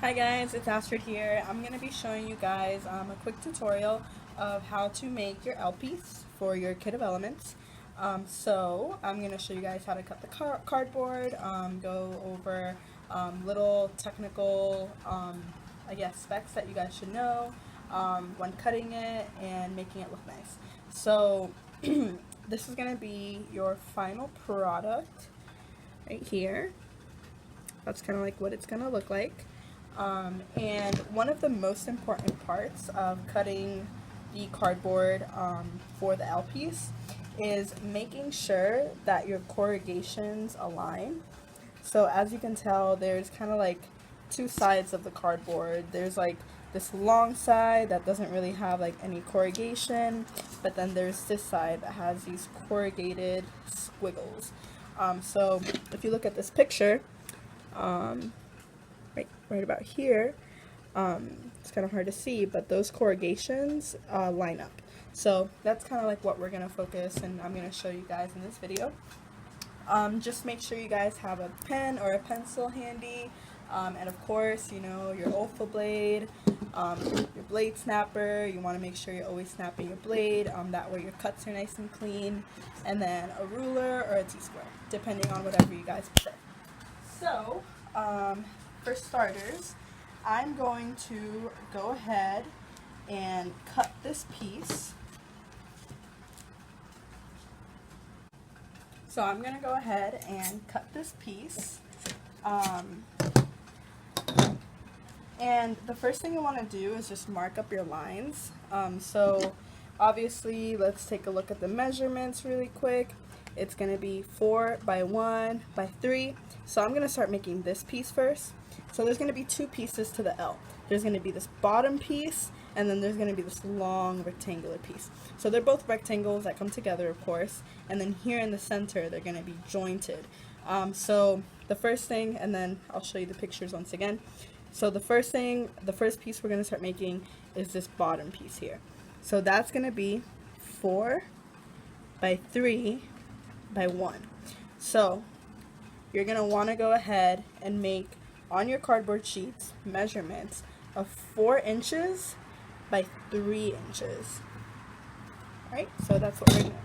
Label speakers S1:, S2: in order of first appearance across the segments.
S1: Hi guys, it's Astrid here. I'm going to be showing you guys a quick tutorial of how to make your L piece for your Kit of Elements. So I'm going to show you guys how to cut the cardboard, go over little technical, I guess, specs that you guys should know when cutting it and making it look nice. So this is going to be your final product right here. That's kind of like what it's going to look like. And one of the most important parts of cutting the cardboard for the L piece is making sure that your corrugations align. So as you can tell, there's kind of like two sides of the cardboard. There's like this long side that doesn't really have like any corrugation, but then there's this side that has these corrugated squiggles. So if you look at this picture, right about here, it's kind of hard to see, but those corrugations line up. So that's kind of like what we're going to focus and I'm going to show you guys in this video. Just make sure you guys have a pen or a pencil handy, and of course, you know, your Olfa blade, your blade snapper. You want to make sure you're always snapping your blade, that way your cuts are nice and clean, and then a ruler or a T-square, depending on whatever you guys prefer. So, for starters, I'm going to go ahead and cut this piece. So I'm going to go ahead and cut this piece. And the first thing you want to do is just mark up your lines. So obviously, let's take a look at the measurements really quick. It's going to be 4 by 1 by 3. So I'm going to start making this piece first. So there's going to be two pieces to the L. There's going to be this bottom piece, and then there's going to be this long rectangular piece. So they're both rectangles that come together, of course, and then here in the center they're going to be jointed. So the first thing, and then I'll show you the pictures once again. So the first piece we're going to start making is this bottom piece here. So that's going to be 4 by 3 by 1. So you're going to want to go ahead and make on your cardboard sheets measurements of 4 inches by 3 inches. Alright, so that's what we're doing.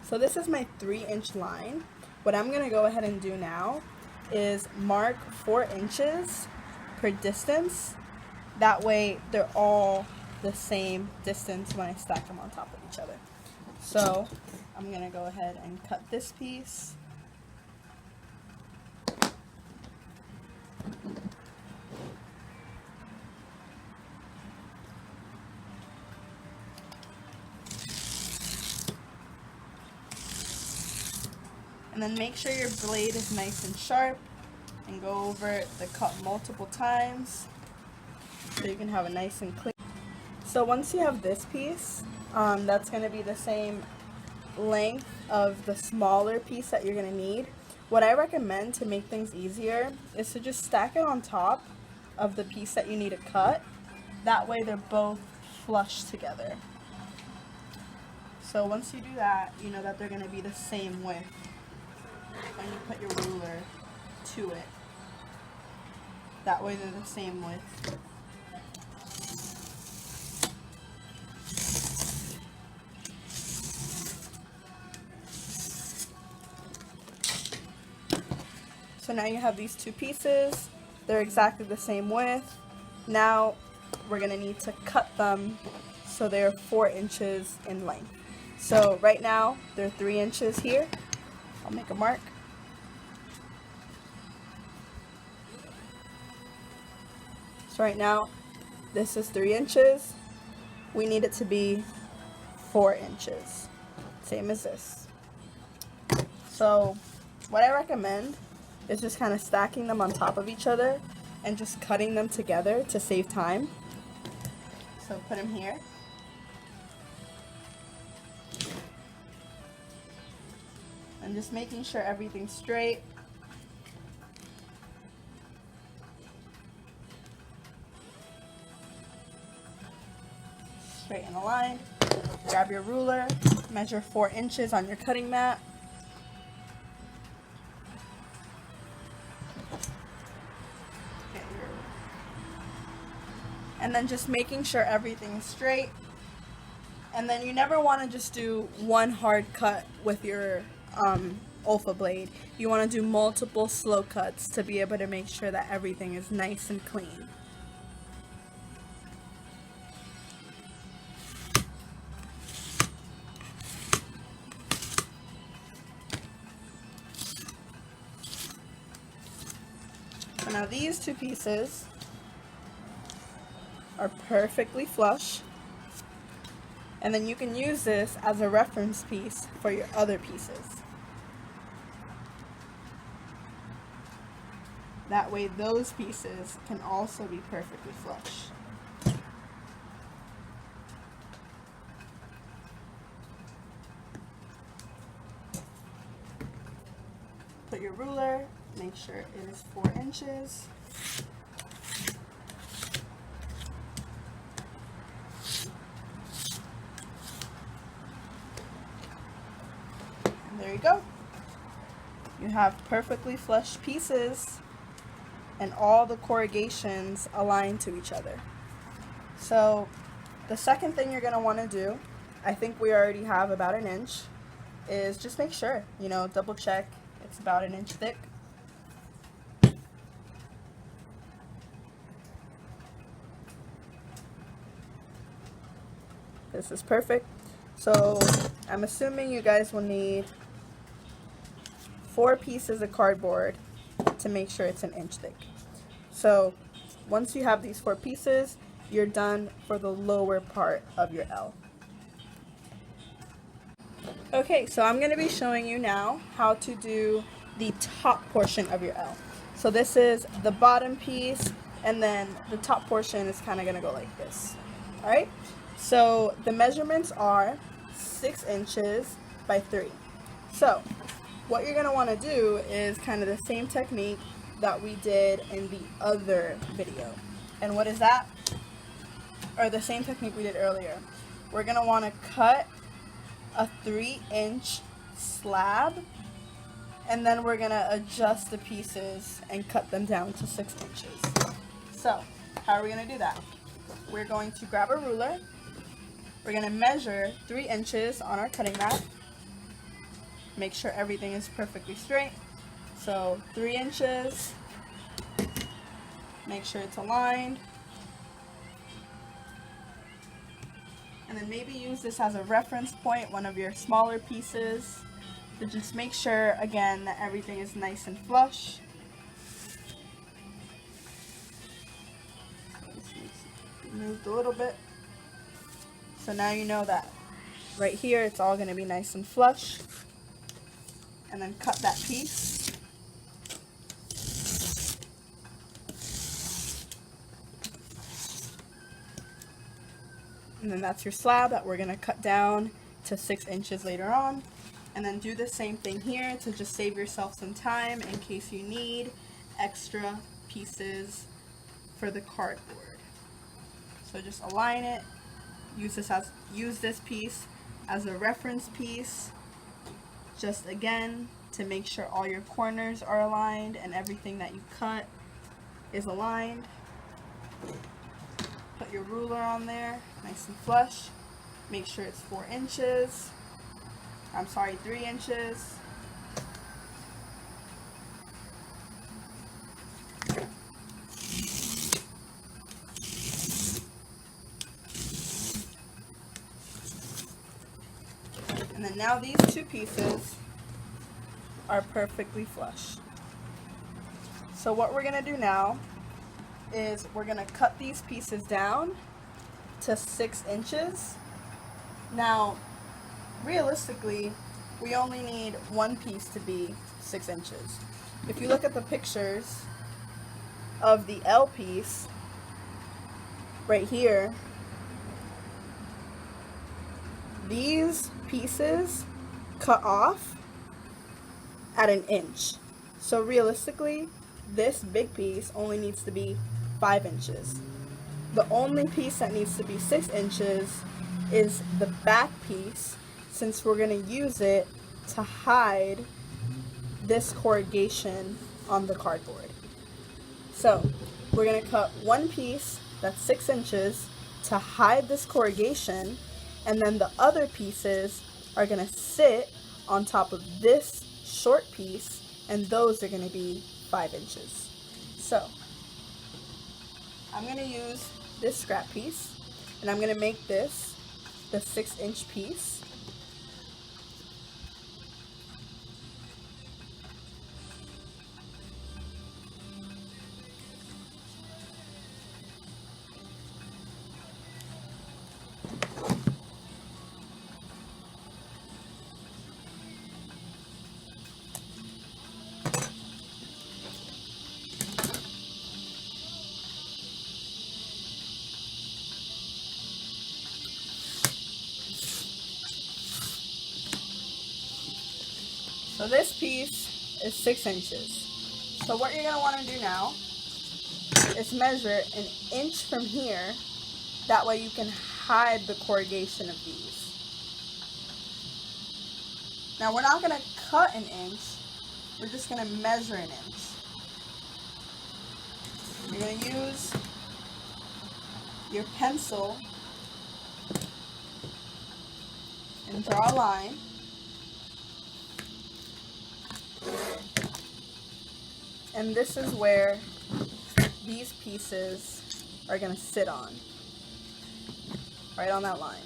S1: So this is my 3-inch line. What I'm going to go ahead and do now is mark 4 inches per distance. That way they're all the same distance when I stack them on top of each other. So I'm going to go ahead and cut this piece. And then make sure your blade is nice and sharp and go over the cut multiple times so you can have a nice and clean. So once you have this piece, that's going to be the same length of the smaller piece that you're going to need. What I recommend to make things easier is to just stack it on top of the piece that you need to cut. That way they're both flush together. So once you do that, you know that they're going to be the same width. And you put your ruler to it. That way they're the same width. So now you have these two pieces. They're exactly the same width. Now we're going to need to cut them so they're 4 inches in length. So right now they're 3 inches here. I'll make a mark. So right now, this is 3 inches. We need it to be 4 inches. Same as this. So what I recommend is just kind of stacking them on top of each other and just cutting them together to save time. So put them here. And just making sure everything's straight. straight and aligned. Grab your ruler, measure 4 inches on your cutting mat. And then just making sure everything's straight. And then you never want to just do one hard cut with your Olfa blade. You want to do multiple slow cuts to be able to make sure that everything is nice and clean. So now these 2 pieces are perfectly flush. And then you can use this as a reference piece for your other pieces. That way those pieces can also be perfectly flush. Put your ruler, make sure it is 4 inches. There you go. You have perfectly flush pieces and all the corrugations aligned to each other. So the second thing you're going to want to do, I think we already have about 1 inch, is just make sure, double check it's about 1 inch thick. This is perfect. So I'm assuming you guys will need 4 pieces of cardboard to make sure it's 1 inch thick. So once you have these 4 pieces, you're done for the lower part of your L. Okay, so I'm going to be showing you now how to do the top portion of your L. So this is the bottom piece, and then the top portion is kind of going to go like this. Alright, so the measurements are 6 inches by 3. So what you're going to want to do is kind of the same technique that we did in the other video. And what is that? Or the same technique we did earlier. We're going to want to cut a 3-inch slab, and then we're going to adjust the pieces and cut them down to 6 inches. So how are we going to do that? We're going to grab a ruler. We're going to measure 3 inches on our cutting mat. Make sure everything is perfectly straight. So 3 inches. Make sure it's aligned. And then maybe use this as a reference point, one of your smaller pieces, to just make sure, again, that everything is nice and flush. Moved a little bit. So now you know that right here it's all going to be nice and flush. And then cut that piece. And then that's your slab that we're going to cut down to 6 inches later on. And then do the same thing here to just save yourself some time in case you need extra pieces for the cardboard. So just align it. Use this piece as a reference piece. Just again to make sure all your corners are aligned and everything that you cut is aligned. Put your ruler on there, nice and flush. Make sure it's 4 inches. I'm sorry, 3 inches. And then now these 2 pieces are perfectly flush. So what we're going to do now is we're going to cut these pieces down to 6 inches. Now, realistically, we only need one piece to be 6 inches. If you look at the pictures of the L piece right here, these pieces cut off at 1 inch. So realistically, this big piece only needs to be 5 inches. The only piece that needs to be 6 inches is the back piece, since we're going to use it to hide this corrugation on the cardboard. So we're going to cut one piece that's 6 inches to hide this corrugation, and then the other pieces are going to sit on top of this short piece, and those are going to be 5 inches. So I'm going to use this scrap piece, and I'm going to make this the 6-inch piece. So this piece is 6 inches. So what you're going to want to do now is measure 1 inch from here. That way you can hide the corrugation of these. Now we're not going to cut 1 inch. We're just going to measure 1 inch. You're going to use your pencil and draw a line. And this is where these pieces are going to sit on, right on that line.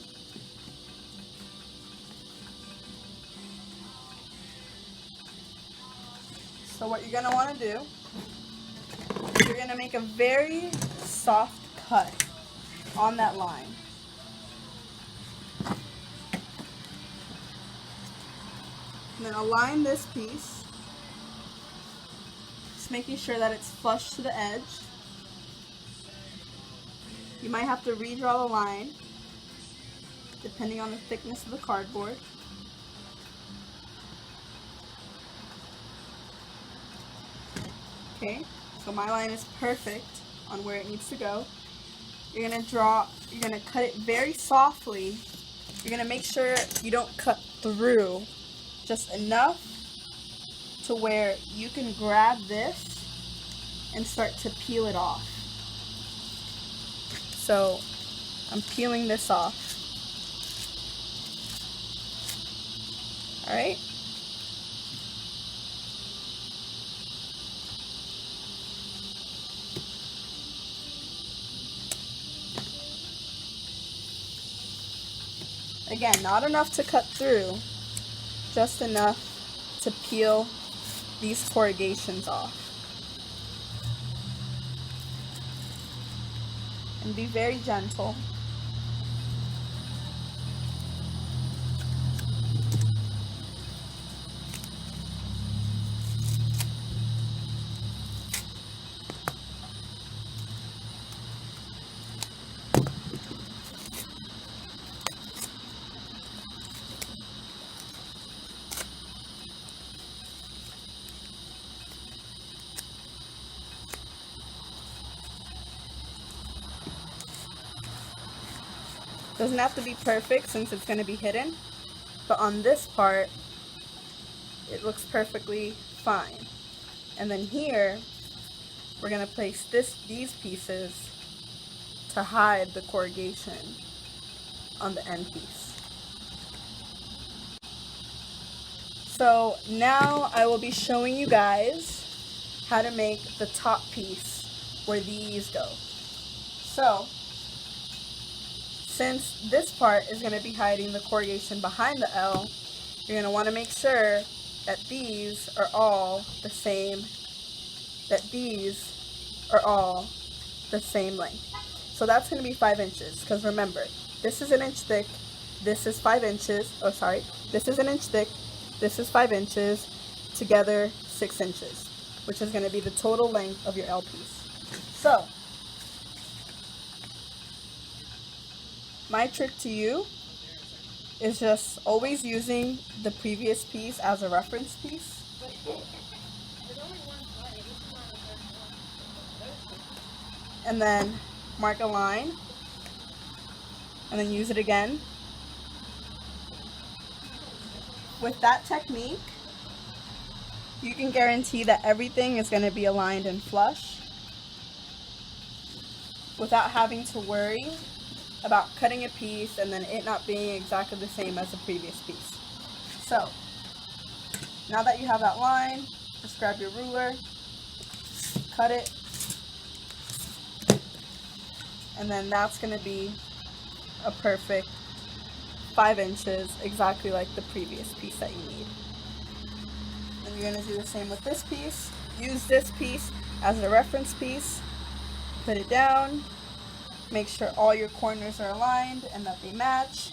S1: So what you're going to want to do, you're going to make a very soft cut on that line. And then align this piece, just making sure that it's flush to the edge. You might have to redraw the line depending on the thickness of the cardboard. Okay, so my line is perfect on where it needs to go. You're gonna cut it very softly. You're gonna make sure you don't cut through, just enough to where you can grab this and start to peel it off. So I'm peeling this off. All right. Again, not enough to cut through, just enough to peel these corrugations off. And be very gentle. Doesn't have to be perfect since it's going to be hidden, but on this part it looks perfectly fine. And then here we're going to place these pieces to hide the corrugation on the end piece. So now I will be showing you guys how to make the top piece where these go. So since this part is going to be hiding the corrugation behind the L, you're going to want to make sure that these are all the same, length. So that's going to be 5 inches, because remember, this is 1 inch thick, this is 5 inches, this is 1 inch thick, this is 5 inches, together 6 inches, which is going to be the total length of your L piece. So my trick to you is just always using the previous piece as a reference piece. And then mark a line, and then use it again with that technique, you can guarantee that everything is going to be aligned and flush without having to worry about cutting a piece and then it not being exactly the same as the previous piece. So, now that you have that line, just grab your ruler, cut it, and then that's going to be a perfect 5 inches, exactly like the previous piece that you need. And you're going to do the same with this piece. Use this piece as a reference piece. Put it down. Make sure all your corners are aligned and that they match.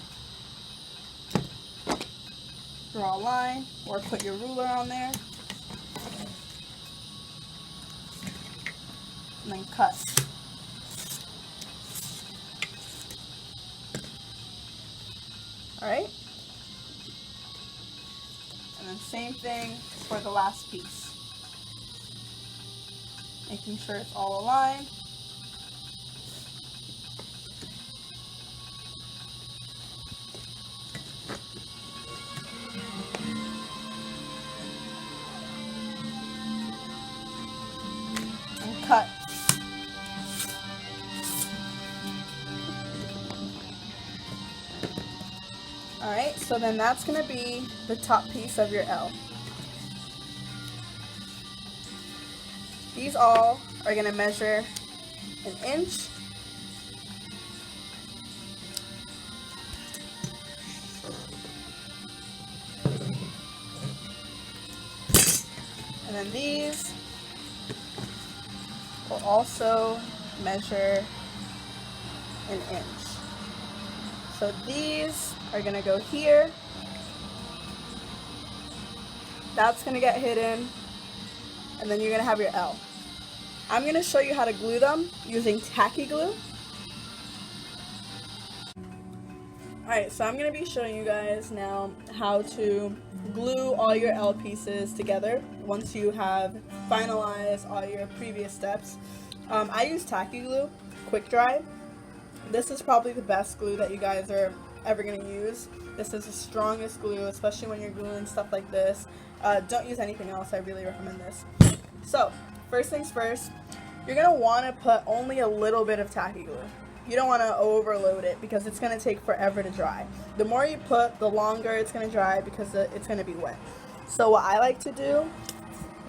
S1: Draw a line or put your ruler on there. And then cut. Alright? And then same thing for the last piece. Making sure it's all aligned. And cut. Alright, so then that's going to be the top piece of your L. These all are going to measure 1 inch. And then these will also measure 1 inch. So these are going to go here. That's going to get hidden. And then you're going to have your L. I'm going to show you how to glue them using tacky glue. Alright, so I'm going to be showing you guys now how to glue all your L pieces together once you have finalized all your previous steps. I use tacky glue, quick dry. This is probably the best glue that you guys are ever going to use. This is the strongest glue, especially when you're gluing stuff like this. Don't use anything else. I really recommend this. So, first things first, you're going to want to put only a little bit of tacky glue. You don't want to overload it because it's going to take forever to dry. The more you put, the longer it's going to dry because it's going to be wet. So what I like to do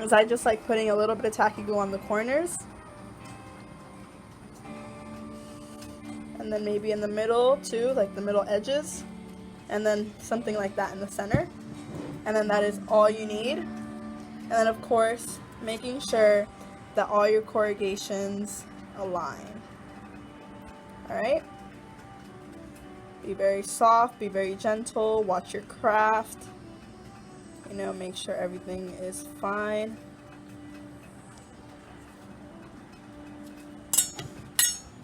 S1: is I just like putting a little bit of tacky glue on the corners. And then maybe in the middle too, like the middle edges, and then something like that in the center. And then that is all you need. And then of course, making sure that all your corrugations align. Alright? Be very soft, be very gentle, watch your craft. You know, make sure everything is fine.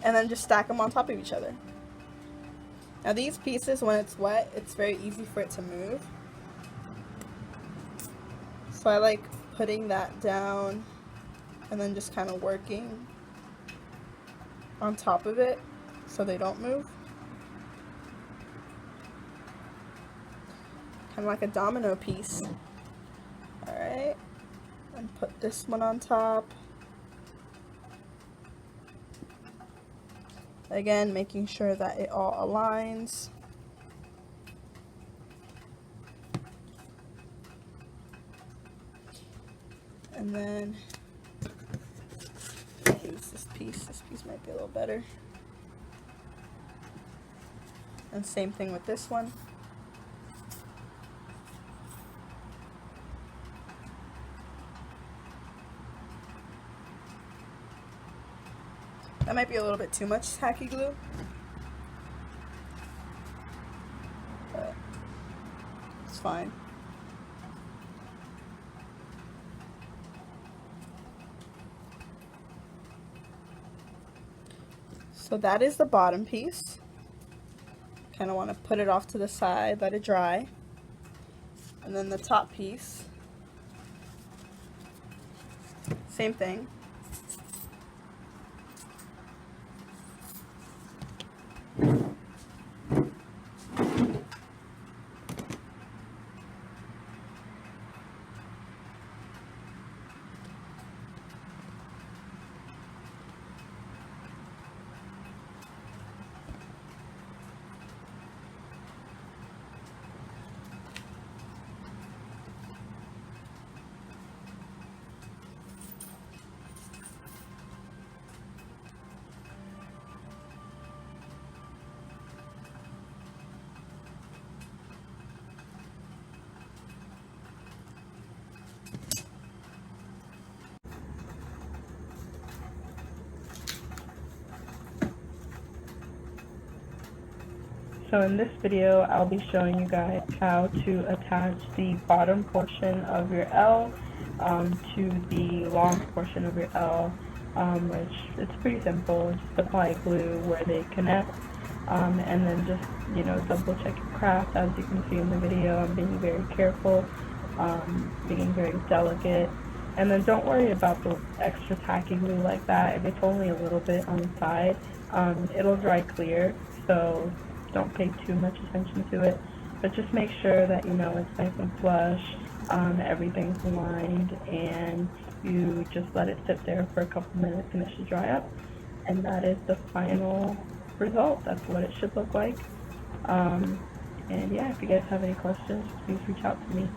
S1: And then just stack them on top of each other. Now these pieces, when it's wet, it's very easy for it to move. So I like putting that down and then just kind of working on top of it so they don't move. Kind of like a domino piece. Alright, and put this one on top. Again, making sure that it all aligns. And then use this piece. This piece might be a little better. And same thing with this one. That might be a little bit too much tacky glue, but it's fine. So that is the bottom piece. Kind of want to put it off to the side, let it dry. And then the top piece, same thing. So in this video, I'll be showing you guys how to attach the bottom portion of your L to the long portion of your L, which it's pretty simple. Just apply glue where they connect, and then just, you know, double check your craft. As you can see in the video, I'm being very careful, being very delicate. And then don't worry about the extra tacky glue like that. If it's only a little bit on the side, it'll dry clear, so don't pay too much attention to it. But just make sure that, you know, it's nice and flush, everything's lined, and you just let it sit there for a couple minutes and it should dry up. And that is the final result. That's what it should look like. And yeah, if you guys have any questions, please reach out to me.